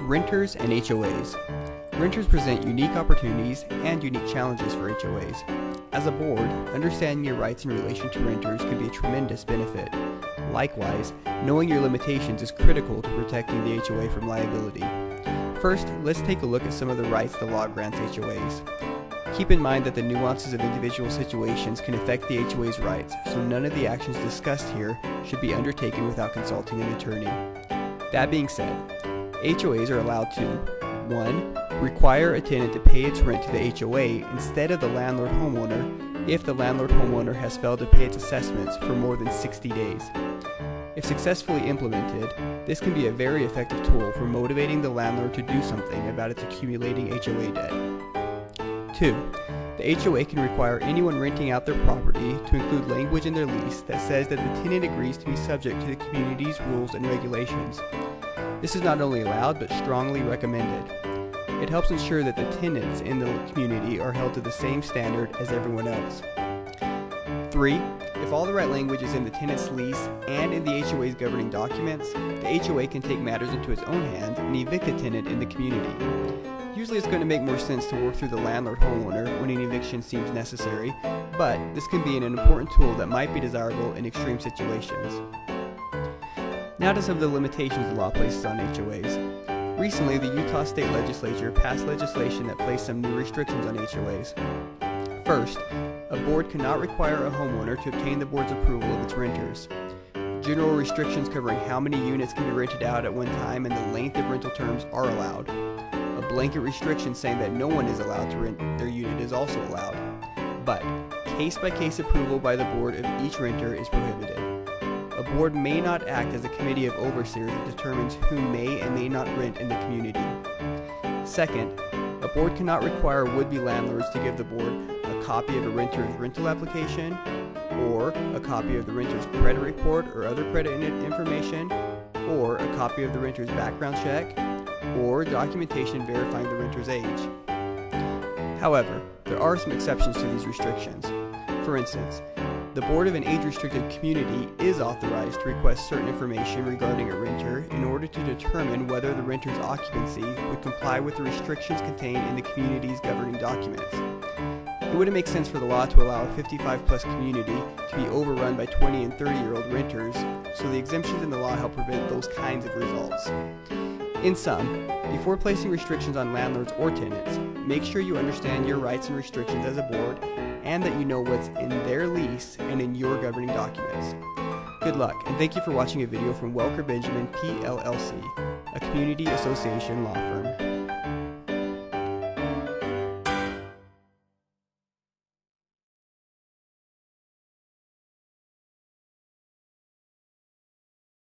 Renters and HOAs. Renters present unique opportunities and unique challenges for HOAs. As a board, understanding your rights in relation to renters can be a tremendous benefit. Likewise, knowing your limitations is critical to protecting the HOA from liability. First, let's take a look at some of the rights the law grants HOAs. Keep in mind that the nuances of individual situations can affect the HOA's rights, so none of the actions discussed here should be undertaken without consulting an attorney. That being said, HOAs are allowed to 1. Require a tenant to pay its rent to the HOA instead of the landlord-homeowner if the landlord-homeowner has failed to pay its assessments for more than 60 days. If successfully implemented, this can be a very effective tool for motivating the landlord to do something about its accumulating HOA debt. 2. The HOA can require anyone renting out their property to include language in their lease that says that the tenant agrees to be subject to the community's rules and regulations. This is not only allowed, but strongly recommended. It helps ensure that the tenants in the community are held to the same standard as everyone else. 3. If all the right language is in the tenant's lease and in the HOA's governing documents, the HOA can take matters into its own hands and evict a tenant in the community. Usually it's going to make more sense to work through the landlord-homeowner when an eviction seems necessary, but this can be an important tool that might be desirable in extreme situations. Now to some of the limitations the law places on HOAs. Recently, the Utah State Legislature passed legislation that placed some new restrictions on HOAs. First, a board cannot require a homeowner to obtain the board's approval of its renters. General restrictions covering how many units can be rented out at one time and the length of rental terms are allowed. A blanket restriction saying that no one is allowed to rent their unit is also allowed. But case-by-case approval by the board of each renter is prohibited. A board may not act as a committee of overseers that determines who may and may not rent in the community. Second, a board cannot require would-be landlords to give the board a copy of a renter's rental application, or a copy of the renter's credit report or other credit information, or a copy of the renter's background check, or documentation verifying the renter's age. However, there are some exceptions to these restrictions. For instance, the board of an age-restricted community is authorized to request certain information regarding a renter in order to determine whether the renter's occupancy would comply with the restrictions contained in the community's governing documents. It wouldn't make sense for the law to allow a 55-plus community to be overrun by 20 and 30-year-old renters, so the exemptions in the law help prevent those kinds of results. In sum, before placing restrictions on landlords or tenants, make sure you understand your rights and restrictions as a board and that you know what's in their lease and in your governing documents. Good luck, and thank you for watching a video from Welker Benjamin PLLC, a community association law firm.